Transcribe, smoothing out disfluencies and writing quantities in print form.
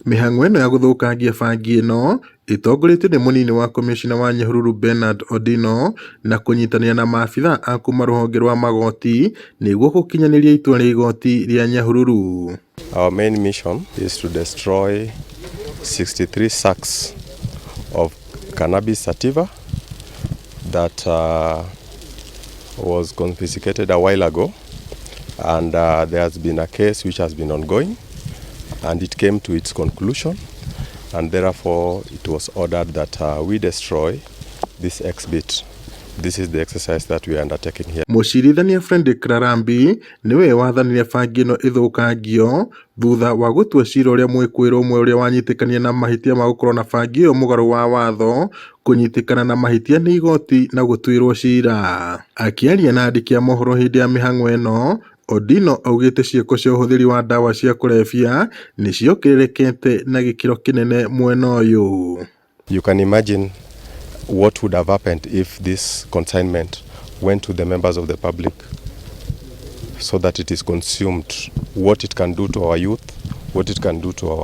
Mĩhang'o ĩno ya gũthũkangia bangi ĩno ĩtongoretio nĩ mũnini wa komishina wa Nyahururu Bernard Odino na kũnyitanĩra na maabitha a kuma rũhonge rwa magoti nĩguo gũkinyanĩria itua rĩa igoti rĩa Nyahururu. Our main mission is to destroy 63 sacks of cannabis sativa that was confiscated a while ago, and there has been a case which has been ongoing, and it came to its conclusion, and therefore it was ordered that we destroy this exhibit. This is the exercise that we are undertaking here. Mũcirithania Fredrick Rarambi niwe wathanire bangi ĩno ĩthũkangio thutha wa gũtua cira ũrĩa mwĩkũĩrwo ũmwe ũrĩa wanyitĩkania na mahĩtia ma gũkorwo na bangi ĩyo mũgarũ wa watho kũnyitĩkana na mahĩtia nĩ igoti na gũtuĩrwo cira. Akĩaria na andĩki a mohoro hĩndĩ ya mĩhang'o ĩno, Odino augĩte ciĩko cia ũhũthĩri wa ndawa cia kũrebia nĩ ciongererekete na gĩkĩro kĩnene mwena ũyũ. You can imagine what would have happened if this consignment went to the members of the public so that it is consumed, what it can do to our youth, what it can do to our